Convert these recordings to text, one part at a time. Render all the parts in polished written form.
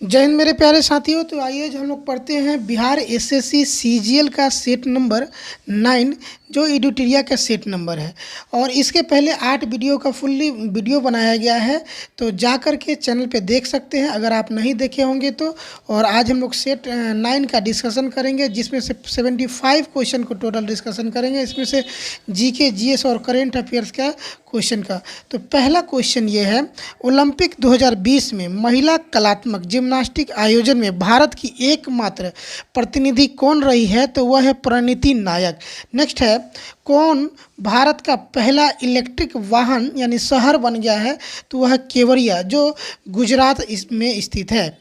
जय हिंद मेरे प्यारे साथियों। तो आइए जो हम लोग पढ़ते हैं बिहार एसएससी सीजीएल का सेट नंबर 9, जो एडिटोरिया का सेट नंबर है। और इसके पहले 8 वीडियो का फुल्ली वीडियो बनाया गया है, तो जा कर के चैनल पे देख सकते हैं अगर आप नहीं देखे होंगे तो। और आज हम लोग सेट 9 का डिस्कशन करेंगे, जिसमें से 75 क्वेश्चन को टोटल डिस्कशन करेंगे। इसमें से जीके, जीएस और करेंट अफेयर्स का क्वेश्चन का। तो पहला क्वेश्चन ये है, ओलंपिक 2020 में महिला कलात्मक जिम्नास्टिक आयोजन में भारत की एकमात्र प्रतिनिधि कौन रही है? तो वह है परिणीति नायक। नेक्स्ट है, कौन भारत का पहला इलेक्ट्रिक वाहन यानी शहर बन गया है? तो वह है केवड़िया, जो गुजरात में स्थित है।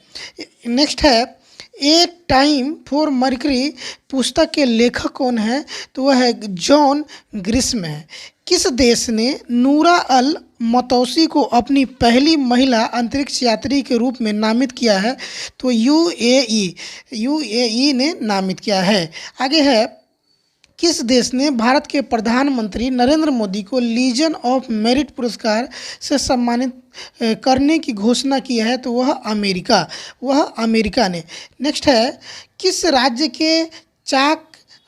नेक्स्ट है, ए टाइम फॉर मर्करी पुस्तक के लेखक कौन है? तो वह है जॉन ग्रिश्म है। किस देश ने नूरा अल मतौसी को अपनी पहली महिला अंतरिक्ष यात्री के रूप में नामित किया है? तो यूएई ने नामित किया है। आगे है, किस देश ने भारत के प्रधानमंत्री नरेंद्र मोदी को लीजन ऑफ मेरिट पुरस्कार से सम्मानित करने की घोषणा की है? तो वह अमेरिका ने। नेक्स्ट है, किस राज्य के चाक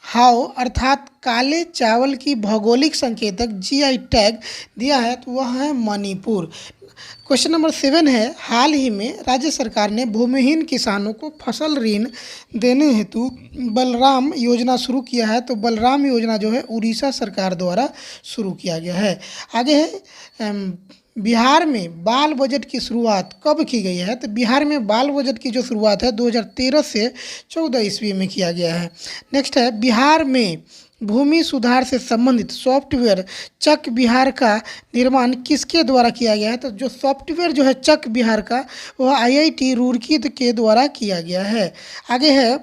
हाव अर्थात काले चावल की भौगोलिक संकेतक जीआई टैग दिया है? तो वह है मणिपुर। क्वेश्चन नंबर 7 है, हाल ही में राज्य सरकार ने भूमिहीन किसानों को फसल ऋण देने हेतु बलराम योजना शुरू किया है। तो बलराम योजना जो है उड़ीसा सरकार द्वारा शुरू किया गया है। आगे है, बिहार में बाल बजट की शुरुआत कब की गई है? तो बिहार में बाल बजट की जो शुरुआत है 2013 से 14 ईस्वी में किया गया है। नेक्स्ट है, बिहार में भूमि सुधार से संबंधित सॉफ्टवेयर चक बिहार का निर्माण किसके द्वारा किया गया है? तो जो सॉफ्टवेयर जो है चक बिहार का, वह आईआईटी रुड़की के द्वारा किया गया है। आगे है,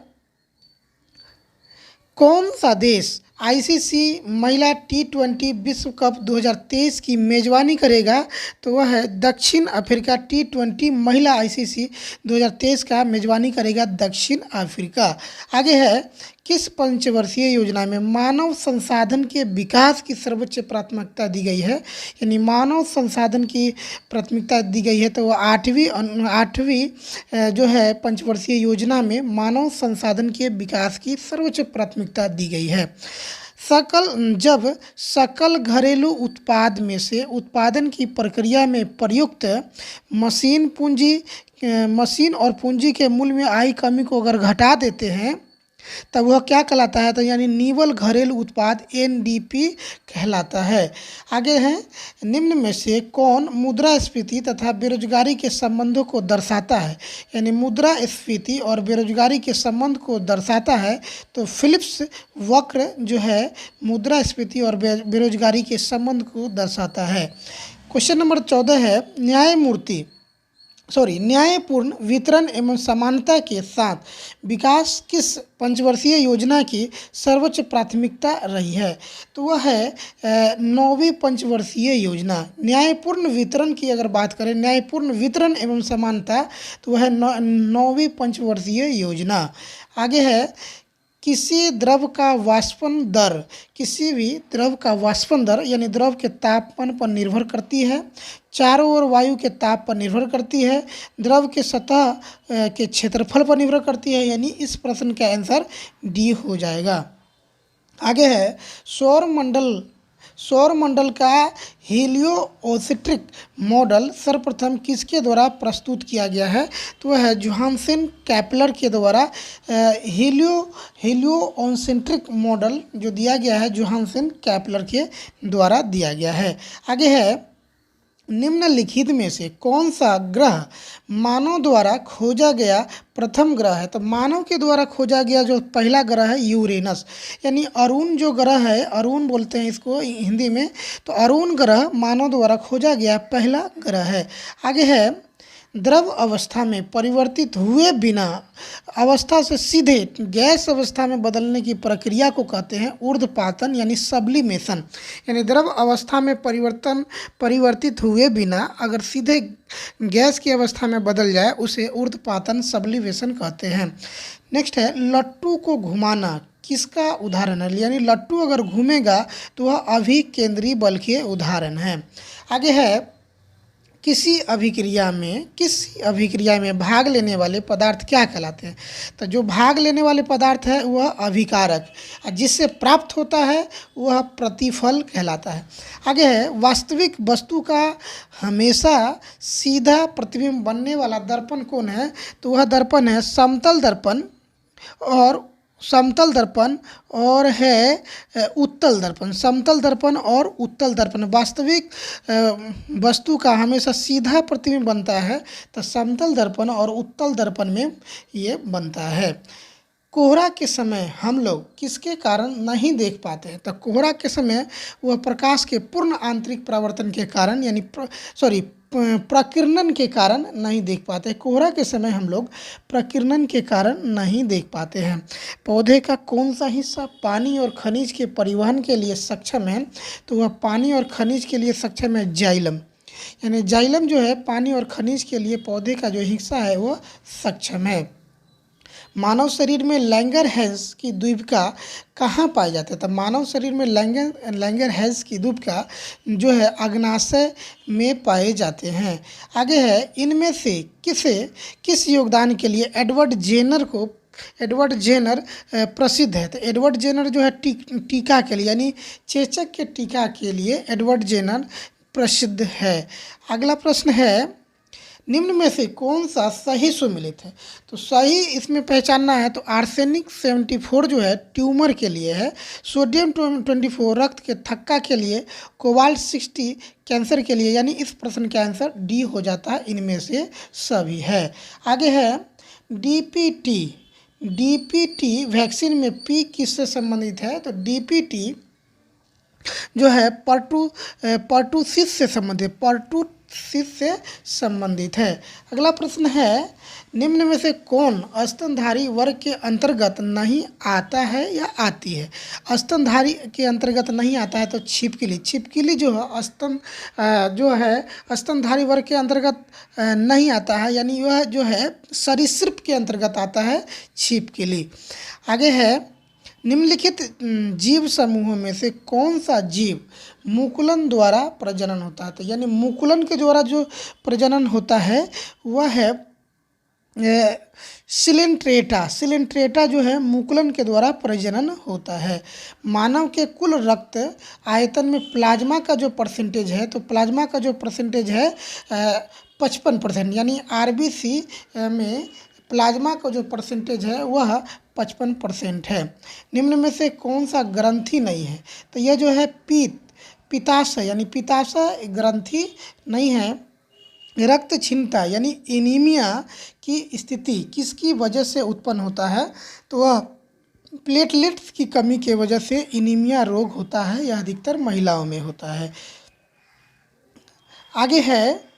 कौन सा देश आईसीसी महिला T20 विश्व कप 2023 की मेजबानी करेगा? तो वह है दक्षिण अफ्रीका। T20 महिला आईसीसी 2023 का मेजबानी करेगा दक्षिण अफ्रीका। आगे है, किस पंचवर्षीय योजना में मानव संसाधन के विकास की सर्वोच्च प्राथमिकता दी गई है? यानी मानव संसाधन की प्राथमिकता दी गई है। तो वह आठवीं जो है पंचवर्षीय योजना में मानव संसाधन के विकास की सर्वोच्च प्राथमिकता दी गई है। जब सकल घरेलू उत्पाद में से उत्पादन की प्रक्रिया में प्रयुक्त मशीन और पूंजी के मूल्य में आई कमी को अगर घटा देते हैं तब वह क्या कहलाता है? तो यानी निवल घरेलू उत्पाद एनडीपी कहलाता है। आगे है, निम्न में से कौन मुद्रास्फीति तथा बेरोजगारी के संबंधों को दर्शाता है? यानी मुद्रास्फीति और बेरोजगारी के संबंध को दर्शाता है। तो फिलिप्स वक्र जो है मुद्रास्फीति और बेरोजगारी के संबंध को दर्शाता है। क्वेश्चन नंबर 14 है, न्यायपूर्ण वितरण एवं समानता के साथ विकास किस पंचवर्षीय योजना की सर्वोच्च प्राथमिकता रही है? तो वह है 9वीं पंचवर्षीय योजना। न्यायपूर्ण वितरण की अगर बात करें, न्यायपूर्ण वितरण एवं समानता, तो वह है 9वीं पंचवर्षीय योजना। आगे है, किसी भी द्रव का वाष्पन दर यानी द्रव के तापमान पर निर्भर करती है, चारों ओर वायु के ताप पर निर्भर करती है, द्रव के सतह के क्षेत्रफल पर निर्भर करती है। यानी इस प्रश्न का आंसर डी हो जाएगा। आगे है, सौर मंडल का हीलियोसेंट्रिक मॉडल सर्वप्रथम किसके द्वारा प्रस्तुत किया गया है? तो वह है जोहानसन केपलर के द्वारा। हीलियोसेंट्रिक मॉडल जो दिया गया है जोहानसन केपलर के द्वारा दिया गया है। आगे है, निम्नलिखित में से कौन सा ग्रह मानव द्वारा खोजा गया प्रथम ग्रह है? तो मानव के द्वारा खोजा गया जो पहला ग्रह है यूरेनस। यानी अरुण जो ग्रह है, अरुण बोलते हैं इसको हिंदी में, तो अरुण ग्रह मानव द्वारा खोजा गया पहला ग्रह है। आगे है, द्रव अवस्था में परिवर्तित हुए बिना अवस्था से सीधे गैस अवस्था में बदलने की प्रक्रिया को कहते हैं ऊर्ध्वपातन यानी सब्लिमेशन। यानी द्रव अवस्था में परिवर्तित हुए बिना अगर सीधे गैस की अवस्था में बदल जाए उसे ऊर्ध्वपातन सब्लिमेशन कहते हैं। नेक्स्ट है, लट्टू को घुमाना किसका उदाहरण है? यानी लट्टू अगर घूमेगा तो वह अभिकेंद्री बल के उदाहरण है। आगे है, किसी अभिक्रिया में भाग लेने वाले पदार्थ क्या कहलाते हैं? तो जो भाग लेने वाले पदार्थ है वह अभिकारक, और जिससे प्राप्त होता है वह प्रतिफल कहलाता है। आगे है, वास्तविक वस्तु का हमेशा सीधा प्रतिबिंब बनने वाला दर्पण कौन है? तो वह दर्पण है समतल दर्पण और है उत्तल दर्पण। समतल दर्पण और उत्तल दर्पण। वास्तविक वस्तु का हमेशा सीधा प्रतिबिंब बनता है तो समतल दर्पण और उत्तल दर्पण में ये बनता है। कोहरा के समय हम लोग किसके कारण नहीं देख पाते हैं? तो कोहरा के समय वह प्रकाश के पूर्ण आंतरिक परावर्तन के कारण यानी प्रकीर्णन के कारण नहीं देख पाते। कोहरा के समय हम लोग प्रकीर्णन के कारण नहीं देख पाते हैं। पौधे का कौन सा हिस्सा पानी और खनिज के परिवहन के लिए सक्षम है? तो वह पानी और खनिज के लिए सक्षम है जाइलम। यानी जाइलम जो है पानी और खनिज के लिए पौधे का जो हिस्सा है वह सक्षम है। मानव शरीर में लैंगरहैंस की द्वीपिका कहाँ पाई जाती है? तो मानव शरीर में लैंगरहैंस की द्वीपिका जो है अग्नाशय में पाए जाते हैं। आगे है, इनमें से किस योगदान के लिए एडवर्ड जेनर प्रसिद्ध है? तो एडवर्ड जेनर जो है टीका के लिए यानी चेचक के टीका के लिए एडवर्ड जेनर प्रसिद्ध है। अगला प्रश्न है, निम्न में से कौन सा सही सुमेलित है? तो सही इसमें पहचानना है तो आर्सेनिक 74 जो है ट्यूमर के लिए है, सोडियम 24 रक्त के थक्का के लिए, कोबाल्ट 60 कैंसर के लिए। यानी इस प्रश्न का आंसर डी हो जाता है, इनमें से सभी है। आगे है, डीपीटी वैक्सीन में पी किससे संबंधित है? तो डीपीटी जो है पर्टूसिस से संबंधित है। अगला प्रश्न है, निम्न में से कौन स्तनधारी वर्ग के अंतर्गत नहीं आता है या आती है? स्तनधारी के अंतर्गत नहीं आता है तो छिपकली जो है स्तनधारी वर्ग के अंतर्गत नहीं आता है, यानी वह जो है सरीसृप के अंतर्गत आता है छिपकली। आगे है, निम्नलिखित जीव समूहों में से कौन सा जीव मुकुलन द्वारा प्रजनन होता है? तो यानी मुकुलन के द्वारा जो प्रजनन होता है वह है सिलेंट्रेटा जो है मुकुलन के द्वारा प्रजनन होता है। मानव के कुल रक्त आयतन में प्लाज्मा का जो परसेंटेज है तो प्लाज्मा का जो परसेंटेज है 55%, यानी आरबीसी में प्लाज्मा का जो परसेंटेज है वह 55% है। निम्न में से कौन सा ग्रंथि नहीं है? तो यह जो है पित्ताशय यानी पित्ताशय ग्रंथि नहीं है। रक्तहीनता यानी एनीमिया की स्थिति किसकी वजह से उत्पन्न होता है? तो वह प्लेटलेट्स की कमी के वजह से एनीमिया रोग होता है, यह अधिकतर महिलाओं में होता है। आगे है,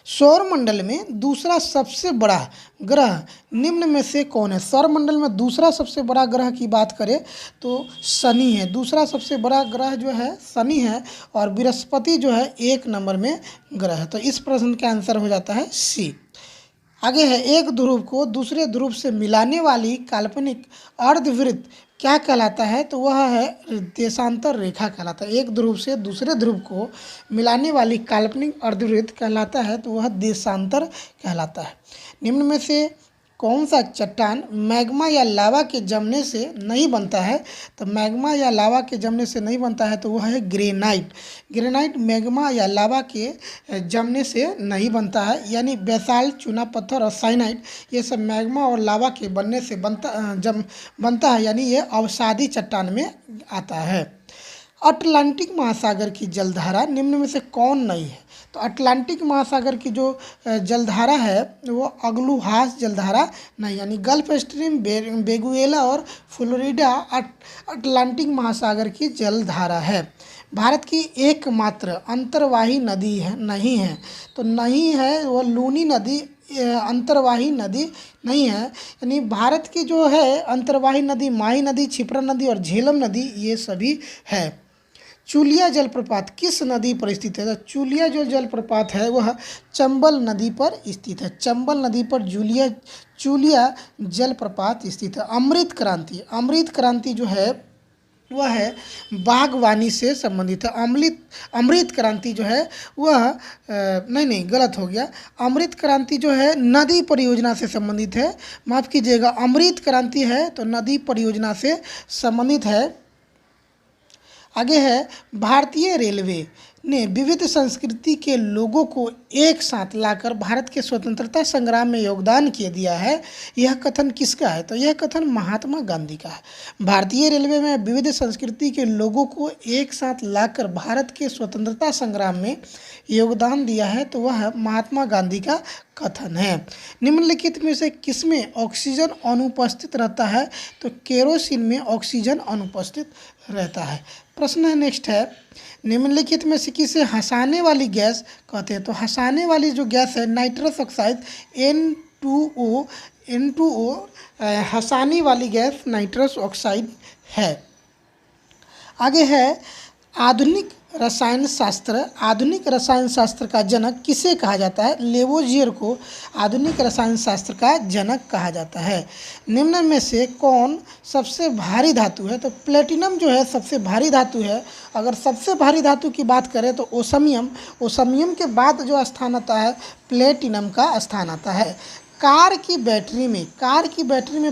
सौरमंडल में दूसरा सबसे बड़ा ग्रह निम्न में से कौन है? सौरमंडल में दूसरा सबसे बड़ा ग्रह की बात करें तो शनि है। दूसरा सबसे बड़ा ग्रह जो है शनि है और बृहस्पति जो है 1 नंबर में ग्रह है। तो इस प्रश्न का आंसर हो जाता है सी। आगे है, एक ध्रुव को दूसरे ध्रुव से मिलाने वाली काल्पनिक अर्धवृत्त क्या कहलाता है? तो वह है देशांतर रेखा कहलाता है। एक ध्रुव से दूसरे ध्रुव को मिलाने वाली काल्पनिक अर्धवृत्त कहलाता है तो वह देशांतर कहलाता है। निम्न में से कौन सा चट्टान मैग्मा या लावा के जमने से नहीं बनता है? तो मैग्मा या लावा के जमने से नहीं बनता है तो वह है ग्रेनाइट मैग्मा या लावा के जमने से नहीं बनता है, यानी बेसाल्ट, चूना पत्थर और साइनाइड ये सब मैग्मा और लावा के बनने से बनता है, यानी ये अवसादी चट्टान में आता है। अटलांटिक महासागर की जलधारा निम्न में से कौन नहीं है? तो अटलांटिक महासागर की जो जलधारा है वो अग्लुहास जलधारा नहीं, यानी गल्फ स्ट्रीम, वेनेजुएला और फ्लोरिडा अटलांटिक महासागर की जलधारा है। भारत की एकमात्र अंतर्वाही नदी नहीं है, तो नहीं है वो लूनी नदी, अंतर्वाही नदी नहीं है। यानी भारत की जो है अंतर्वाही नदी माही नदी, क्षिप्रा नदी और झेलम नदी ये सभी है। चूलिया जलप्रपात किस नदी पर स्थित है? तो चूलिया जो जलप्रपात है वह चंबल नदी पर स्थित है। चंबल नदी पर चूलिया जलप्रपात स्थित है। अमृत क्रांति जो है वह है बागवानी से संबंधित है। अमृत क्रांति जो है वह नहीं गलत हो गया। अमृत क्रांति जो है नदी परियोजना से संबंधित है, माफ़ कीजिएगा, अमृत क्रांति है तो नदी परियोजना से संबंधित है। आगे है भारतीय रेलवे ने विविध संस्कृति के लोगों को एक साथ लाकर भारत के स्वतंत्रता संग्राम में योगदान किए दिया है। यह कथन किसका है? तो यह कथन महात्मा गांधी का है। भारतीय रेलवे में विविध संस्कृति के लोगों को एक साथ लाकर भारत के स्वतंत्रता संग्राम में योगदान दिया है, तो वह महात्मा गांधी का कथन है। निम्नलिखित में से किसमें ऑक्सीजन अनुपस्थित रहता है? तो केरोसिन में ऑक्सीजन अनुपस्थित रहता है। प्रश्न है नेक्स्ट है, निम्नलिखित में से किसे हंसाने वाली गैस कहते हैं? तो हंसाने वाली जो गैस है नाइट्रस ऑक्साइड N2O हंसाने वाली गैस नाइट्रस ऑक्साइड है। आगे है आधुनिक रसायन शास्त्र का जनक किसे कहा जाता है? लेवोजियर को आधुनिक रसायन शास्त्र का जनक कहा जाता है। निम्न में से कौन सबसे भारी धातु है? तो प्लेटिनम जो है सबसे भारी धातु है। अगर सबसे भारी धातु की बात करें तो ओसमियम के बाद जो स्थान आता है प्लेटिनम का स्थान आता है। कार की बैटरी में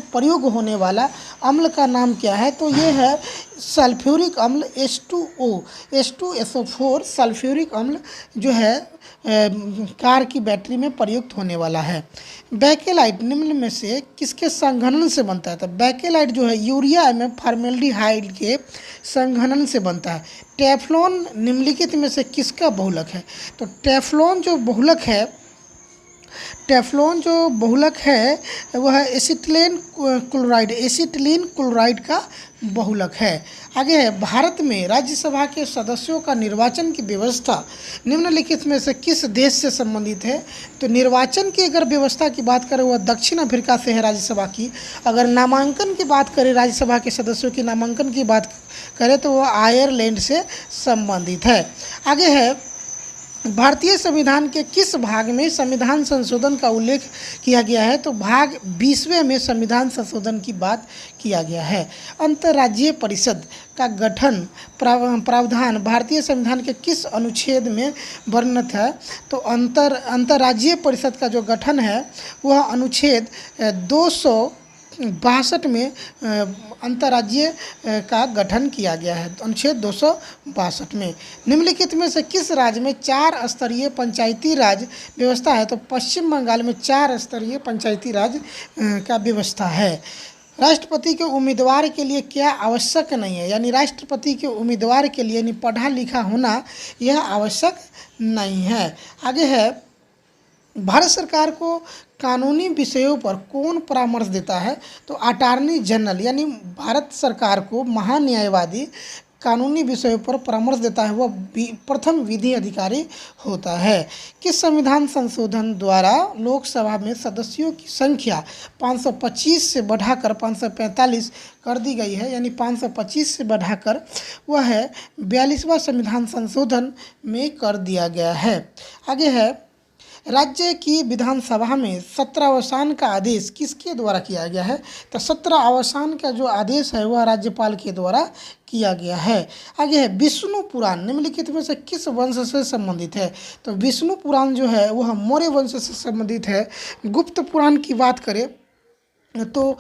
प्रयोग होने वाला अम्ल का नाम क्या है? तो ये है सल्फ्यूरिक अम्ल H2SO4 सल्फ्यूरिक अम्ल जो है कार की बैटरी में प्रयुक्त होने वाला है। बैकेलाइट निम्न में से किसके संघनन से बनता है? तो बैकेलाइट जो है यूरिया में फॉर्मेल्डिहाइड के संघनन से बनता है। टेफ्लॉन निम्नलिखित में से किसका बहुलक है? तो टेफ्लॉन जो बहुलक है वह एसिटिलीन क्लोराइड का बहुलक है। आगे है भारत में राज्यसभा के सदस्यों का निर्वाचन की व्यवस्था निम्नलिखित में से किस देश से संबंधित है? तो निर्वाचन की अगर व्यवस्था की बात करें वह दक्षिण अफ्रीका से है राज्यसभा की। अगर नामांकन की बात करें राज्यसभा के सदस्यों की नामांकन की बात करें तो वह आयरलैंड से संबंधित है। आगे है भारतीय संविधान के किस भाग में संविधान संशोधन का उल्लेख किया गया है? तो भाग 20वें में संविधान संशोधन की बात किया गया है। अंतर्राज्यीय परिषद का गठन प्रावधान भारतीय संविधान के किस अनुच्छेद में वर्णित है? तो अंतर्राज्यीय परिषद का जो गठन है वह अनुच्छेद 262 में अंतर्राज्यीय का गठन किया गया है, अनुच्छेद 262 में। निम्नलिखित में से किस राज्य में 4 स्तरीय पंचायती राज व्यवस्था है? तो पश्चिम बंगाल में 4 स्तरीय पंचायती राज का व्यवस्था है। राष्ट्रपति के उम्मीदवार के लिए क्या आवश्यक नहीं है? यानी राष्ट्रपति के उम्मीदवार के लिए पढ़ा लिखा होना यह आवश्यक नहीं है। आगे है भारत सरकार को कानूनी विषयों पर कौन परामर्श देता है? तो अटॉर्नी जनरल यानी भारत सरकार को महान्यायवादी कानूनी विषयों पर परामर्श देता है, वह प्रथम विधि अधिकारी होता है। किस संविधान संशोधन द्वारा लोकसभा में सदस्यों की संख्या 525 से बढ़ाकर 545 कर दी गई है? यानी 525 से बढ़ाकर वह है 42वां संविधान संशोधन में कर दिया गया है। आगे है राज्य की विधानसभा में सत्रावसान का आदेश किसके द्वारा किया गया है? तो सत्रावसान का जो आदेश है वह राज्यपाल के द्वारा किया गया है। आगे है विष्णु पुराण निम्नलिखित में से किस वंश से संबंधित है? तो विष्णु पुराण जो है वह मौर्य वंश से संबंधित है। गुप्त पुराण की बात करें तो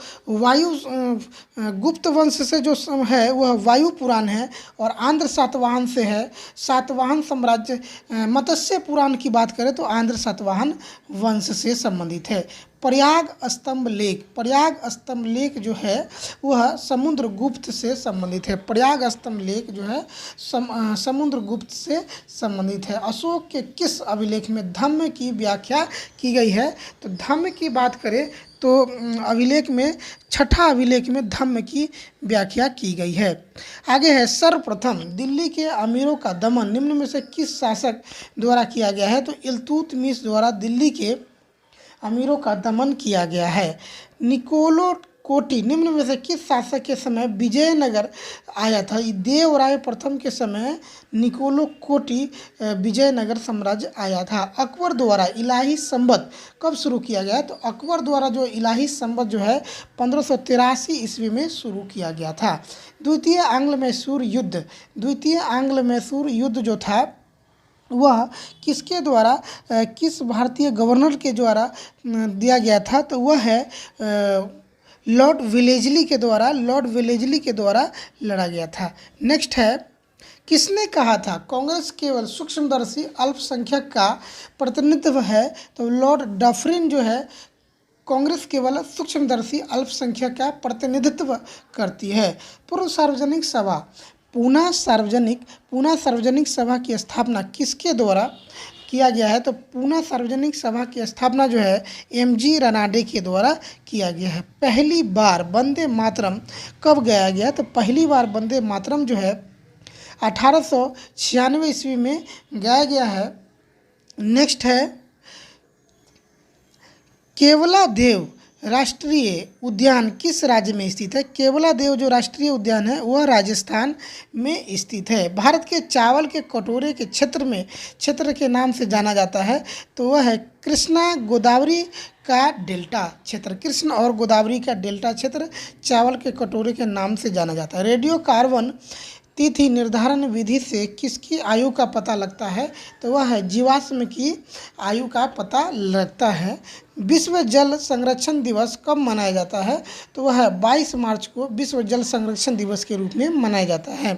गुप्त वंश से जो है वह वायु पुराण है और आंध्र सातवाहन से है। सातवाहन साम्राज्य मत्स्य पुराण की बात करें तो आंध्र सातवाहन वंश से संबंधित है। प्रयाग स्तंभ लेख जो है वह समुद्रगुप्त से संबंधित है। प्रयाग स्तंभ लेख जो है समुद्रगुप्त से संबंधित है। अशोक के किस अभिलेख में धम्म की व्याख्या की गई है? तो धम्म की बात करें तो अभिलेख में 6ठा अभिलेख में धम्म की व्याख्या की गई है। आगे है सर्वप्रथम दिल्ली के अमीरों का दमन निम्न में से किस शासक द्वारा किया गया है? तो इल्तुतमिश द्वारा दिल्ली के अमीरों का दमन किया गया है। निकोलो कोटी निम्न में से किस शासक के समय विजयनगर आया था? देवराय प्रथम के समय निकोलो कोटी विजयनगर साम्राज्य आया था। अकबर द्वारा इलाही संवत कब शुरू किया गया? तो अकबर द्वारा जो इलाही संवत जो है 1583 ईस्वी में शुरू किया गया था। द्वितीय आंग्ल मैसूर युद्ध जो था वह किसके द्वारा किस भारतीय गवर्नर के द्वारा दिया गया था? तो वह है लॉर्ड वेलेस्ली के द्वारा लड़ा गया था। नेक्स्ट है, किसने कहा था कांग्रेस केवल सूक्ष्मदर्शी अल्पसंख्यक का प्रतिनिधित्व है? तो लॉर्ड डफरिन जो है कांग्रेस केवल सूक्ष्मदर्शी अल्पसंख्यक का प्रतिनिधित्व करती है। पूर्व सार्वजनिक सभा पूना सार्वजनिक सभा की स्थापना किसके द्वारा किया गया है? तो पूना सार्वजनिक सभा की स्थापना जो है एमजी रानाडे के द्वारा किया गया है। पहली बार वंदे मातरम कब गाया गया? तो पहली बार वंदे मातरम जो है 1896 ईस्वी में गाया गया है। नेक्स्ट है, केवलादेव राष्ट्रीय उद्यान किस राज्य में स्थित है? केवलादेव जो राष्ट्रीय उद्यान है वह राजस्थान में स्थित है। भारत के चावल के कटोरे के क्षेत्र के नाम से जाना जाता है, तो वह है कृष्णा गोदावरी का डेल्टा क्षेत्र। कृष्ण और गोदावरी का डेल्टा क्षेत्र चावल के कटोरे के नाम से जाना जाता है। रेडियो कार्बन तिथि निर्धारण विधि से किसकी आयु का पता लगता है? तो वह है जीवाश्म की आयु का पता लगता है। विश्व जल संरक्षण दिवस कब मनाया जाता है? तो वह है 22 मार्च को विश्व जल संरक्षण दिवस के रूप में मनाया जाता है।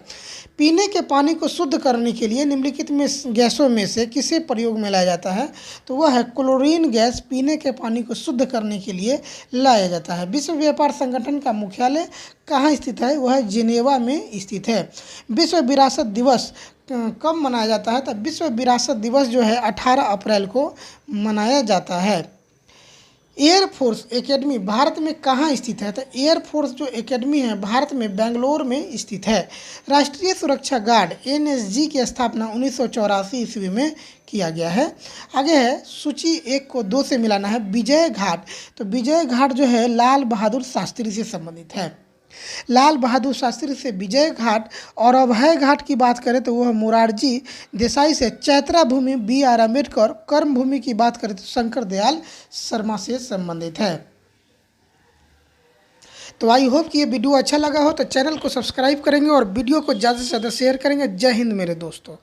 पीने के पानी को शुद्ध करने के लिए निम्नलिखित में गैसों में से किसे प्रयोग में लाया जाता है? तो वह है क्लोरीन गैस पीने के पानी को शुद्ध करने के लिए लाया जाता है। विश्व व्यापार संगठन का मुख्यालय कहाँ स्थित है? वह जेनेवा में स्थित है। विश्व विरासत दिवस कब मनाया जाता है? तो विश्व विरासत दिवस जो है 18 अप्रैल को मनाया जाता है। एयरफोर्स एकेडमी भारत में कहाँ स्थित है? तो एयरफोर्स जो एकेडमी है भारत में बेंगलोर में स्थित है। राष्ट्रीय सुरक्षा गार्ड एनएसजी की स्थापना 1984 ईस्वी में किया गया है। आगे है, सूची 1 को 2 से मिलाना है। विजय घाट, तो विजय घाट जो है लाल बहादुर शास्त्री से संबंधित है। लाल बहादुर शास्त्री से विजय घाट। और अभय घाट की बात करें तो वह मोरारजी देसाई से, चैत्रा भूमि बी आर अम्बेडकर, कर्म भूमि की बात करें तो शंकर दयाल शर्मा से संबंधित है। तो आई होप कि ये वीडियो अच्छा लगा हो तो चैनल को सब्सक्राइब करेंगे और वीडियो को ज़्यादा से ज़्यादा शेयर करेंगे। जय हिंद मेरे दोस्तों।